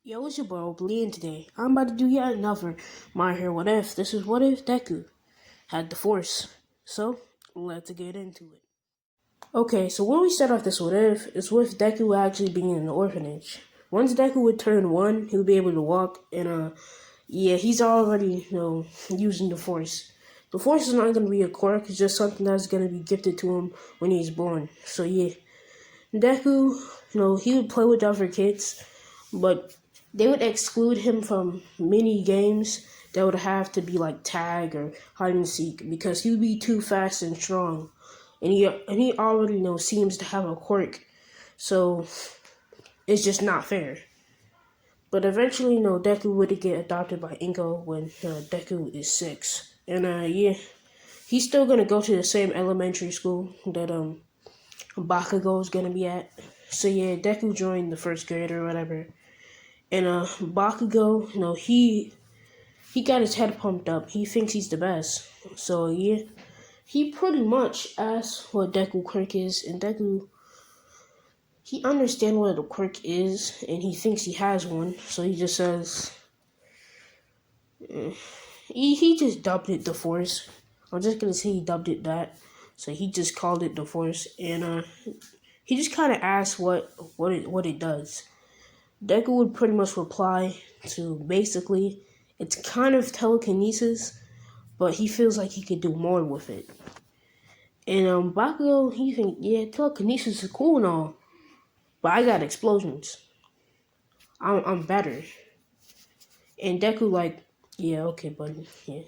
Yo, it's your boy Bleed, and today I'm about to do yet another My Hero What If. This is what if Deku had the Force. So, let's get into it. Okay, so when we start off this what if, is with Deku actually being in the orphanage. Once Deku would turn 1, he'll be able to walk, and yeah, he's already, using the Force. The Force is not going to be a quirk, it's just something that's going to be gifted to him when he's born. So yeah, Deku, he would play with other kids, but they would exclude him from many games that would have to be like tag or hide and seek because he would be too fast and strong, and he already seems to have a quirk, so it's just not fair. But eventually, Deku would get adopted by Inko when Deku is 6, and yeah, he's still gonna go to the same elementary school that Bakugo is gonna be at. So yeah, Deku joined the first grade or whatever. And Bakugo, he got his head pumped up. He thinks he's the best. So yeah, he pretty much asks what Deku quirk is, and Deku he understands what a quirk is, and he thinks he has one. So he just says he just dubbed it the Force. I'm just gonna say he dubbed it that. So he just called it the Force, and he just kind of asks what it does. Deku would pretty much reply to basically, it's kind of telekinesis, but he feels like he could do more with it. And Bakugo, he think, yeah, telekinesis is cool and all, but I got explosions. I'm better. And Deku like, yeah, okay, buddy, yeah.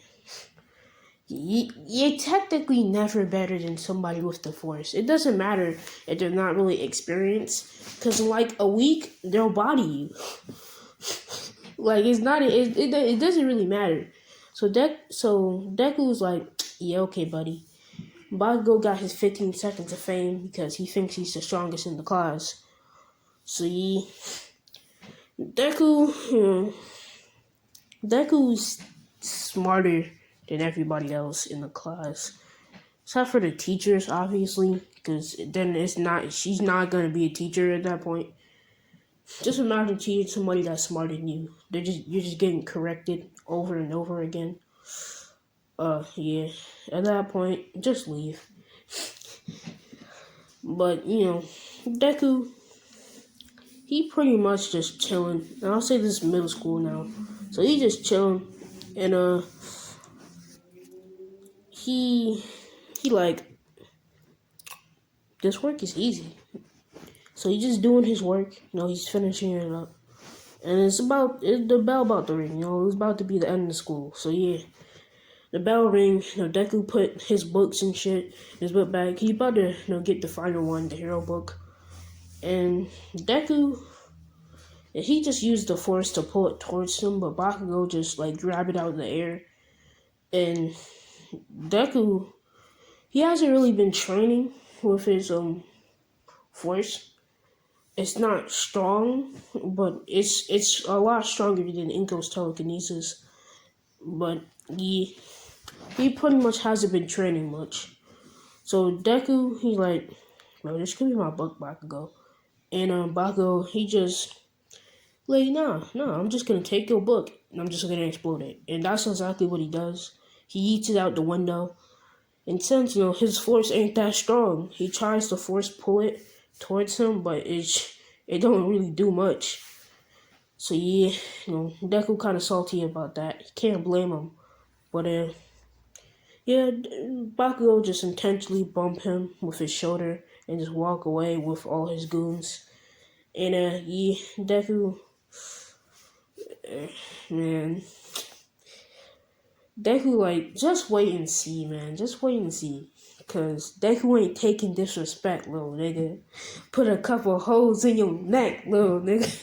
You're technically never better than somebody with the Force. It doesn't matter if they're not really experienced, because in like a week, they'll body you. Like it's not it doesn't really matter. So Deku was like, yeah, okay, buddy. Bakugo got his 15 seconds of fame because he thinks he's the strongest in the class. So yeah, Deku, Deku's smarter than everybody else in the class, except for the teachers, obviously, because then she's not gonna be a teacher at that point. Just imagine teaching somebody that's smarter than you. You're just getting corrected over and over again. Yeah. At that point, just leave. But Deku, he pretty much just chilling. And I'll say this is middle school now, so he just chilling, and he like this work is easy. So he's just doing his work. He's finishing it up, and it's the bell about to ring. It's about to be the end of the school. So yeah. The bell ring, Deku put his books and shit in his book bag. He about to, get the final one, the hero book. And Deku, he just used the Force to pull it towards him, but Bakugo just, like, grabbed it out of the air. And Deku, he hasn't really been training with his, Force. It's not strong, but it's a lot stronger than Inko's telekinesis. But he pretty much hasn't been training much. So Deku, he's like, bro, this could be my book, Bakugo. And Bakugo, he just, like, no, I'm just gonna take your book and I'm just gonna explode it. And that's exactly what he does. He eats it out the window. And since, his force ain't that strong, he tries to force pull it towards him, but it don't really do much. So yeah, Deku kind of salty about that. You can't blame him. But yeah, Bakugo just intentionally bump him with his shoulder and just walk away with all his goons. And yeah, Deku, man, Deku, like, just wait and see, man. Just wait and see. Cause Deku ain't taking disrespect, little nigga. Put a couple holes in your neck, little nigga.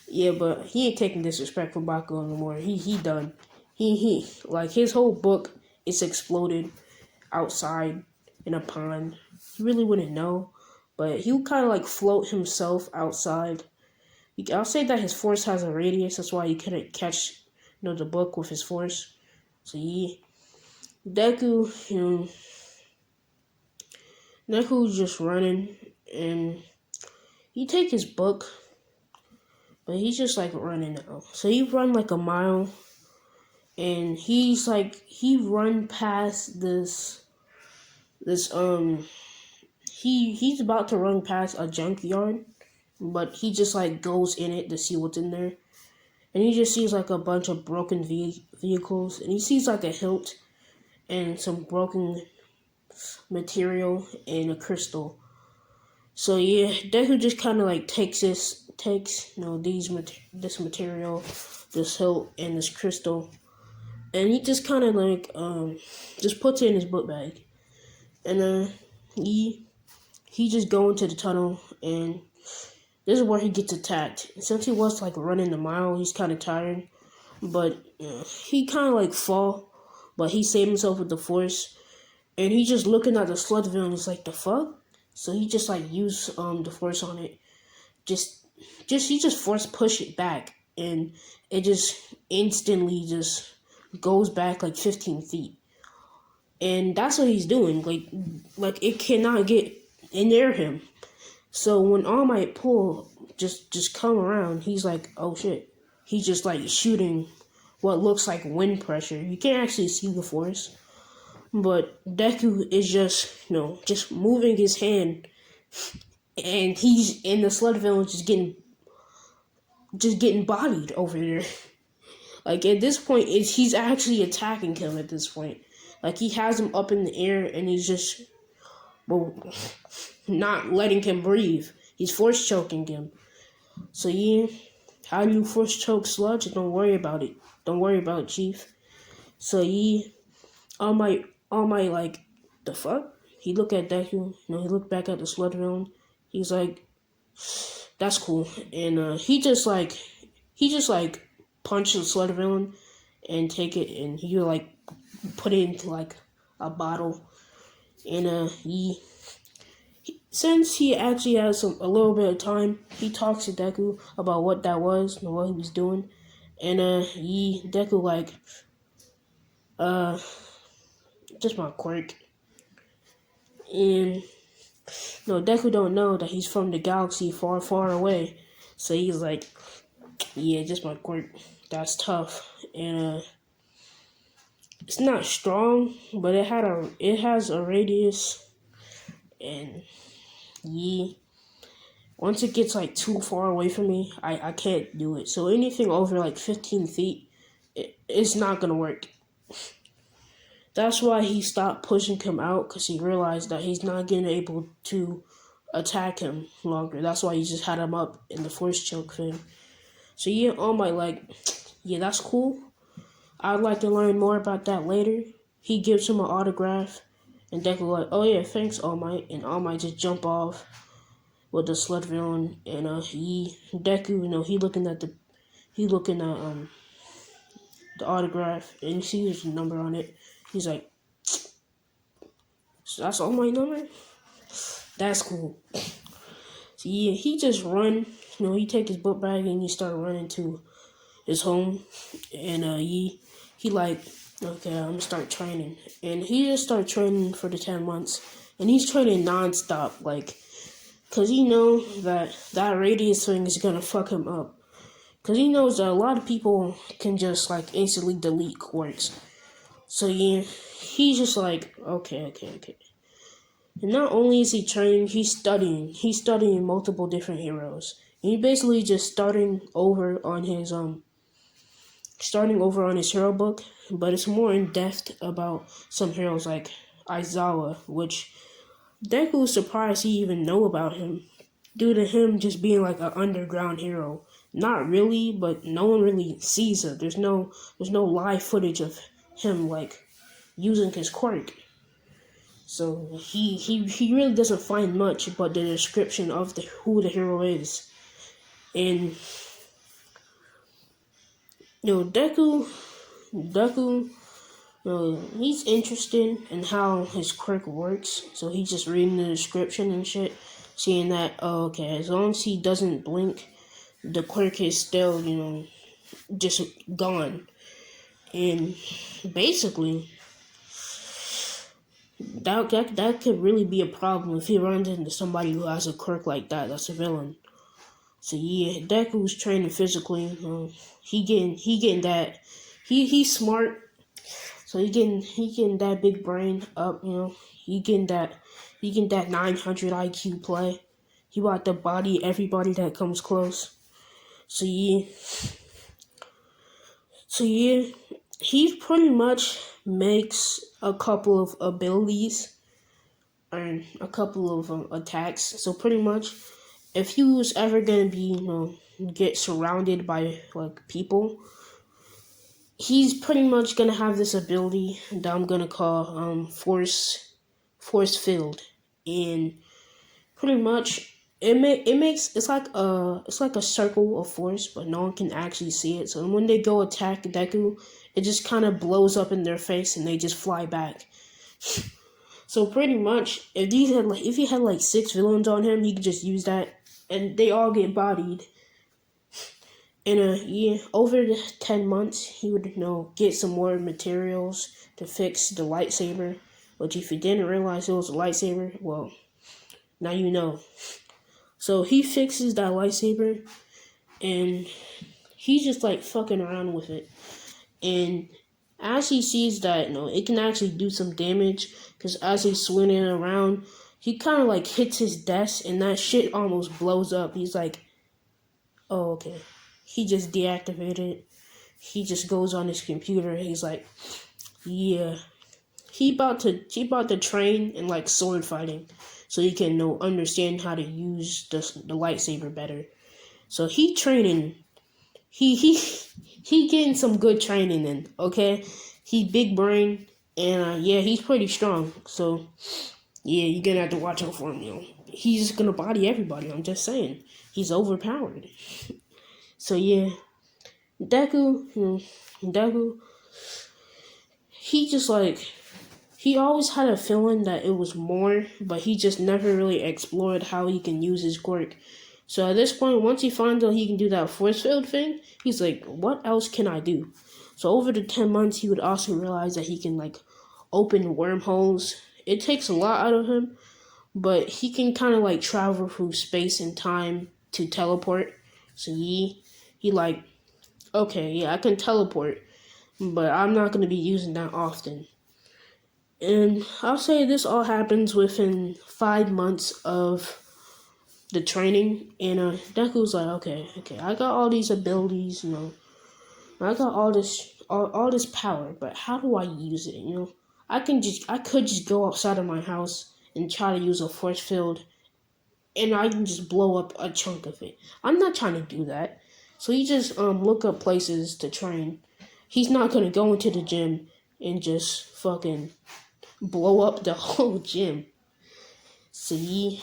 Yeah, but he ain't taking disrespect from Bakugo no more. He done. He like his whole book is exploded outside in a pond. He really wouldn't know, but he would kind of like float himself outside. I'll say that his force has a radius. That's why he couldn't catch, the book with his force. So yeah, Deku, Deku's just running, and he take his book, but he's just like running now. So he run like a mile, and he run past this he's about to run past a junkyard, but he just like goes in it to see what's in there, and he just sees like a bunch of broken vehicles, and he sees like a hilt and some broken material and a crystal. So yeah, Deku just kind of like takes this material, this hilt and this crystal, and he just kind of like just puts it in his book bag, and he just go into the tunnel, and this is where he gets attacked. Since he was like running a mile, he's kind of tired, but he kind of like fall, but he saved himself with the force, and he just looking at the sludge villain. He's like, the fuck? So he just like use the force on it. He just force push it back, and it just instantly just goes back like 15 feet. And that's what he's doing. Like it cannot get near him. So when All Might pull just come around, he's like, oh shit. He's just like shooting what looks like wind pressure. You can't actually see the force. But Deku is just moving his hand, and he's in the sludge villain just getting bodied over there. Like at this point, he's actually attacking him at this point. Like he has him up in the air, and he's just not letting him breathe. He's force choking him. So yeah, how do you force choke sludge? Don't worry about it. Don't worry about it, Chief. So yeah, All Might like, the fuck? He looked at Deku, he looked back at the sludge villain. He's like, that's cool. And he just like punch the sludge villain and take it, and he like put it into like a bottle. And since he actually has a little bit of time, he talks to Deku about what that was and what he was doing. And Deku like, just my quirk. And Deku don't know that he's from the galaxy far, far away. So he's like, yeah, just my quirk. That's tough. And it's not strong, but it has a radius. And yeah, once it gets like too far away from me, I can't do it. So anything over like 15 feet, it's not gonna work. That's why he stopped pushing him out, because he realized that he's not getting able to attack him longer. That's why he just had him up in the force choke thing. So yeah, All Might like, yeah, that's cool. I'd like to learn more about that later. He gives him an autograph, and Deku like, oh yeah, thanks, All Might. And All Might just jump off with the sludge villain, and Deku, he looking at the autograph, and he sees the number on it. He's like, so that's All Might number? That's cool. So yeah, he just run. He take his book bag and he start running to his home, and he like, okay, I'm gonna start training, and he just start training for the 10 months, and he's training nonstop, like, cause he knows that radius thing is gonna fuck him up, cause he knows that a lot of people can just like instantly delete quirks. So yeah, he's just like, okay. And not only is he training, he's studying multiple different heroes. And he basically just starting over on his hero book, but it's more in depth about some heroes like Aizawa, which Deku was surprised he even know about him, due to him just being like an underground hero. Not really, but no one really sees it. There's no live footage of him like using his quirk. So he really doesn't find much but the description of who the hero is. And Deku, he's interested in how his quirk works. So he's just reading the description and shit, seeing that, oh, okay, as long as he doesn't blink, the quirk is still, just gone. And basically, that could really be a problem if he runs into somebody who has a quirk like that. That's a villain. So yeah, Deku's training physically. He getting that. He's smart. So he getting that big brain up. He getting that 900 IQ play. He about to body everybody that comes close. So yeah, so yeah, he pretty much makes a couple of abilities and a couple of attacks. So pretty much, if he was ever gonna be, get surrounded by like people, he's pretty much gonna have this ability that I'm gonna call force field, and pretty much it makes it's like a circle of force, but no one can actually see it. So when they go attack Deku, it just kind of blows up in their face and they just fly back. So pretty much, if he had like 6 villains on him, he could just use that, and they all get bodied. In a year, over the 10 months, he would get some more materials to fix the lightsaber. Which, if you didn't realize it was a lightsaber, well, now you know. So he fixes that lightsaber, and he's just like fucking around with it. And as he sees that, it can actually do some damage, because as he's swinging it around, he kind of like hits his desk, and that shit almost blows up. He's like, oh, okay. He just deactivated. He just goes on his computer. He's like, yeah. He about to train in like sword fighting, so he can understand how to use the lightsaber better. So he training. He getting some good training in. Okay, he big brain, and yeah, he's pretty strong. So yeah, you're gonna have to watch out for him. He's just gonna body everybody. I'm just saying, he's overpowered. So yeah, Deku, he just like, he always had a feeling that it was more, but he just never really explored how he can use his quirk. So at this point, once he finds out he can do that force field thing, he's like, what else can I do? So over the 10 months, he would also realize that he can like open wormholes. It takes a lot out of him, but he can kind of like travel through space and time to teleport. So he like, okay, yeah, I can teleport, but I'm not going to be using that often. And I'll say this all happens within 5 months of the training. And Deku's like, okay, I got all these abilities, I got all this power, but how do I use it? I could just go outside of my house and try to use a force field, and I can just blow up a chunk of it. I'm not trying to do that. So he just look up places to train. He's not gonna go into the gym and just fucking blow up the whole gym. See?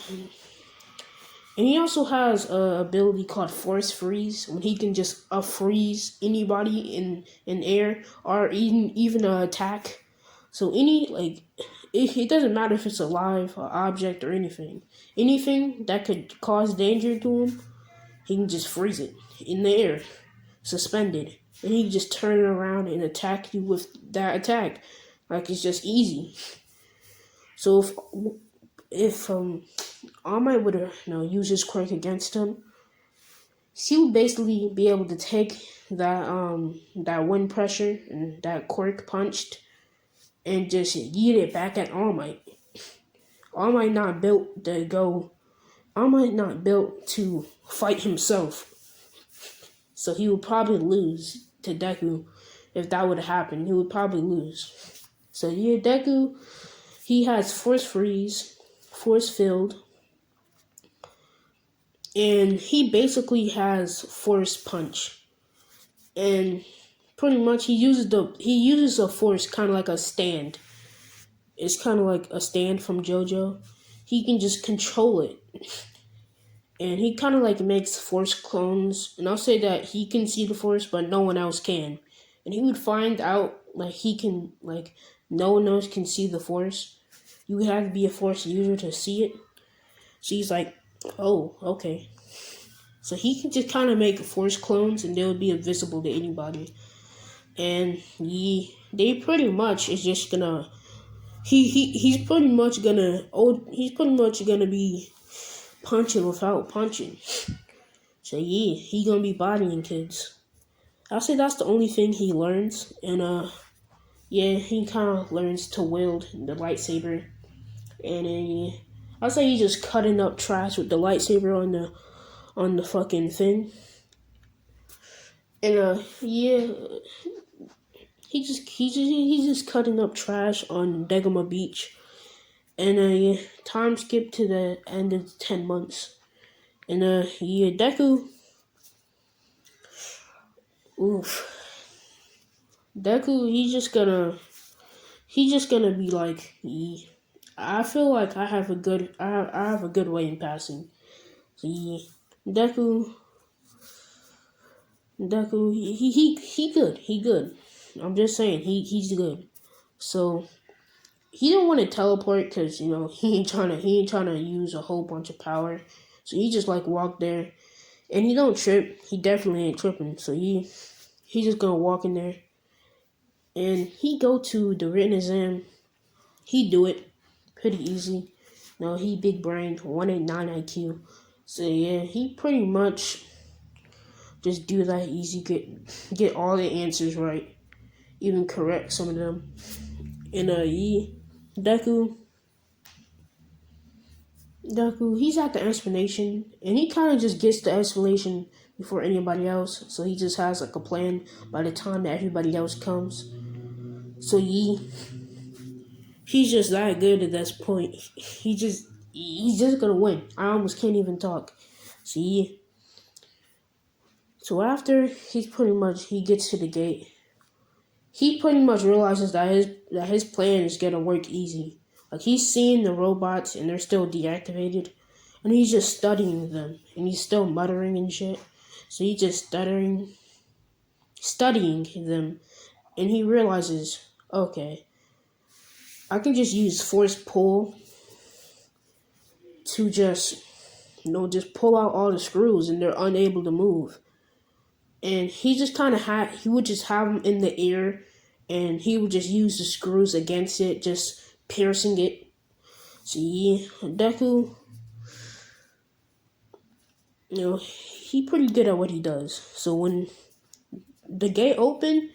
And he also has a ability called Force Freeze, when he can just freeze anybody in air, or even an attack. So it doesn't matter if it's alive, or object, or anything. Anything that could cause danger to him, he can just freeze it in the air, suspended. And he can just turn it around and attack you with that attack. Like, it's just easy. So if All Might would have use his quirk against him, he would basically be able to take that wind pressure and that quirk punched and just yeet it back at All Might. All Might not built to go. All Might not built to fight himself. So he would probably lose to Deku. If that would have happened, he would probably lose. So yeah, Deku, he has Force Freeze, Force Field, and he basically has Force Punch. And pretty much he uses a force kind of like a stand. It's kind of like a stand from JoJo. He can just control it. And he kind of like makes force clones. And I'll say that he can see the force, but no one else can. And he would find out no one else can see the force. You would have to be a force user to see it. So he's like, oh, okay. So he can just kind of make force clones, and they would be invisible to anybody. And they pretty much is just gonna. He's pretty much gonna be punching without punching. So So yeah, he gonna be bodying kids. I'll say that's the only thing he learns, and yeah, he kind of learns to wield the lightsaber, and then yeah, I'll say he's just cutting up trash with the lightsaber on the fucking thing, and yeah, he's just cutting up trash on Degama Beach, and yeah, time skip to the end of 10 months, and yeah, Deku, oof, Deku, he's just gonna be like, I feel like I have a good way in passing. So yeah, Deku, he good. I'm just saying he's good. So he don't want to teleport because he ain't trying to use a whole bunch of power. So he just like walk there, and he don't trip. He definitely ain't tripping. So he just gonna walk in there, and he go to the written exam. He do it pretty easy. No, he big brain, 189 IQ. So yeah, he pretty much just do that easy. Get all the answers right, even correct some of them. And Deku, he's at the explanation, and he kind of just gets the explanation before anybody else. So he just has like a plan by the time that everybody else comes. So he's just that good at this point. He's just gonna win. I almost can't even talk. See, so after he gets to the gate, he pretty much realizes that his plan is gonna work easy. Like he's seeing the robots and they're still deactivated, and he's just studying them, and he's still muttering and shit. So he's just studying them, and he realizes, okay, I can just use force pull to just pull out all the screws, and they're unable to move. And he just kind of he would just have them in the air, and he would just use the screws against it, just piercing it. See, Deku, he pretty good at what he does. So when the gate open,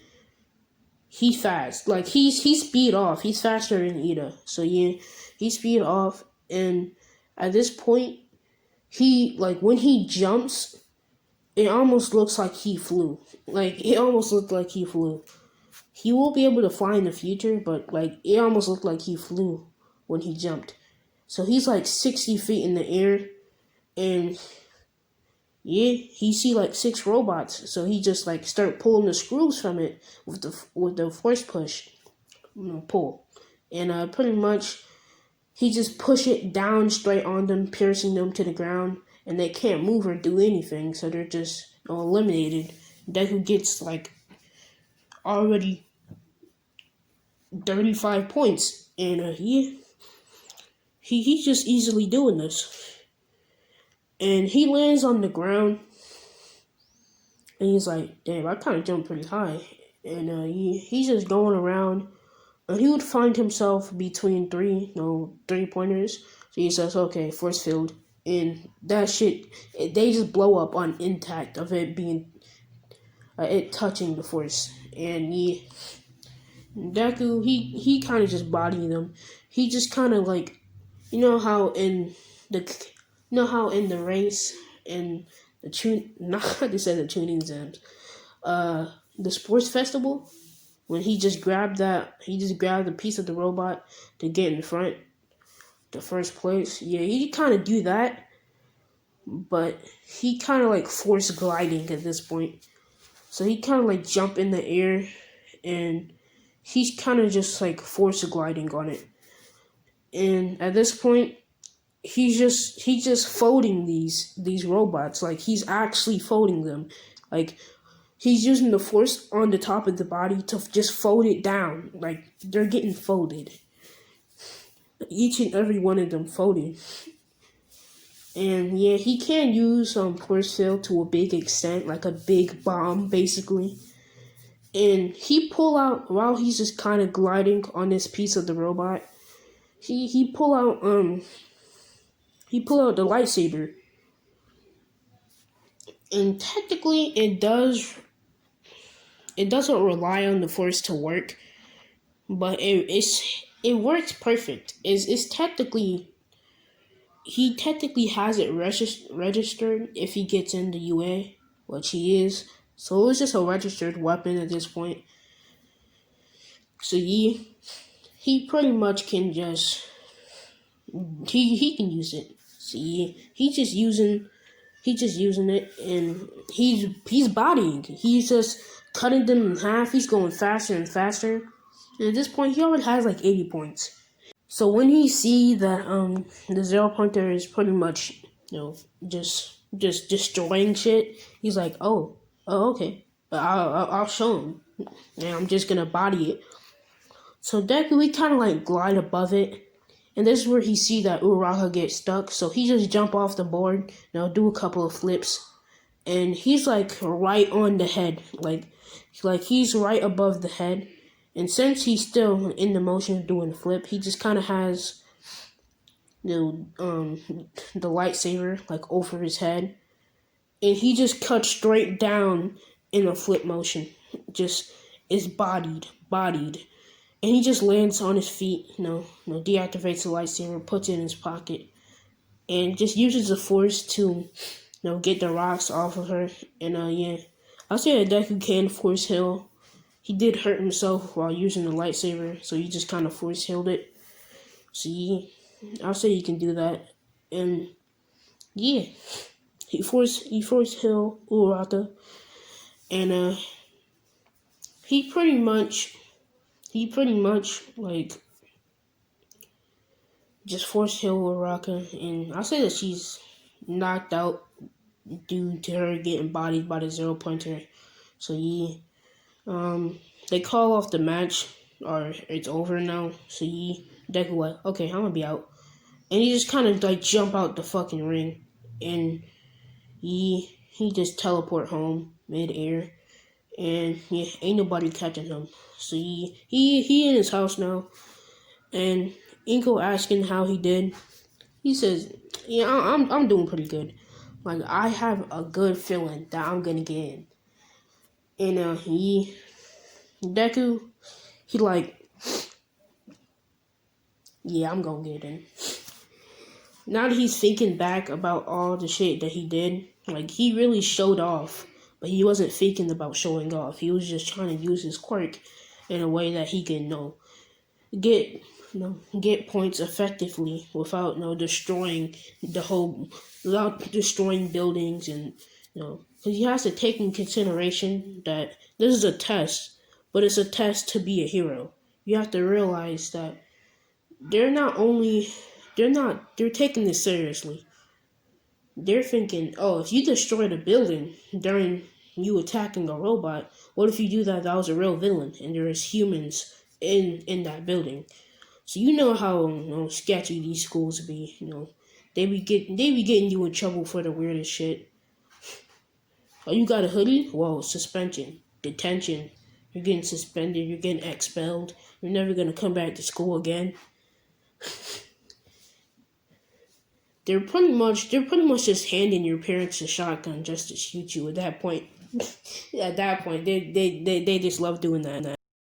he's fast. Like he's speed off. He's faster than Ida. So yeah, he speed off, and at this point, when he jumps, it almost looks like he flew. Like it almost looked like he flew. He will be able to fly in the future, but like it almost looked like he flew when he jumped. So he's like 60 feet in the air, and yeah, he see like 6 robots. So he just like start pulling the screws from it with the force push, pull, and pretty much he just push it down straight on them, piercing them to the ground, and they can't move or do anything. So they're just eliminated. Deku gets like already 35 points, and he's just easily doing this. And he lands on the ground, and he's like, damn, I kind of jumped pretty high. And he's just going around, and he would find himself between 3-pointers. So he says, okay, force field. And that shit, they just blow up on impact of it being, it touching the force. And Deku, he kind of just bodying them. He just kind of like, you know how in the race in the not they said the tuning exams, the sports festival, when he just grabbed a piece of the robot to get in front, the first place. Yeah, he kind of do that, but he kind of like force gliding at this point. So he kind of like jump in the air, and he's kind of just like force gliding on it. And at this point, he's just folding these robots. Like he's actually folding them. Like he's using the force on the top of the body to just fold it down. Like they're getting folded. Each and every one of them folded. And yeah, he can use force field to a big extent, like a big bomb, basically. And he pull out, while he's just kind of gliding on this piece of the robot, he pull out the lightsaber, And technically, it doesn't rely on the force to work, but it works perfect. It's technically he technically has it registered if he gets into UA, which he is. So it was just a registered weapon at this point. So he pretty much can just he can use it. See, he's just using it, and he's bodying. He's just cutting them in half. He's going faster and faster. And at this point, he already has like 80 points. So when he see that the zero pointer is pretty much just destroying shit, he's like, oh okay, I'll show him. And I'm just gonna body it. So Deku, we kind of like glide above it. And this is where he see that Uraraka get stuck. So he just jump off the board, do a couple of flips. And he's like right on the head. Like he's right above the head. And since he's still in the motion of doing the flip, he just kind of has the lightsaber like over his head. And he just cuts straight down in a flip motion. Just is bodied. And he just lands on his feet, deactivates the lightsaber, puts it in his pocket, and just uses the force to, get the rocks off of her. And yeah, I'll say that Deku can force heal. He did hurt himself while using the lightsaber, so he just kind of force healed it. So yeah, I'll say he can do that. And yeah, he force heal Uraraka, and he pretty much like just force heal Uraraka, and I'll say that she's knocked out due to her getting bodied by the zero pointer. So yeah, they call off the match, or it's over now. So yeah, Deku like, okay, I'm gonna be out, and he just kind of like jump out the fucking ring, and he just teleport home mid-air, and yeah, ain't nobody catching him. So he in his house now, and Inko asking how he did. He says, "Yeah, I'm doing pretty good. Like I have a good feeling that I'm gonna get in." And Deku, he like, "Yeah, I'm gonna get in." Now that he's thinking back about all the shit that he did, like he really showed off, but he wasn't thinking about showing off. He was just trying to use his quirk in a way that he can get get points effectively without destroying the whole, without destroying buildings, and because he has to take in consideration that this is a test, but it's a test to be a hero. You have to realize that they're not only they're taking this seriously. They're thinking, oh, if you destroyed a building during you attacking a robot, what if you do that was a real villain and there's humans in that building? So you know how sketchy these schools be. They be getting you in trouble for the weirdest shit. Oh, you got a hoodie? Whoa, suspension, detention. You're getting suspended. You're getting expelled. You're never gonna come back to school again. They're pretty much just handing your parents a shotgun just to shoot you. At that point, they just love doing that.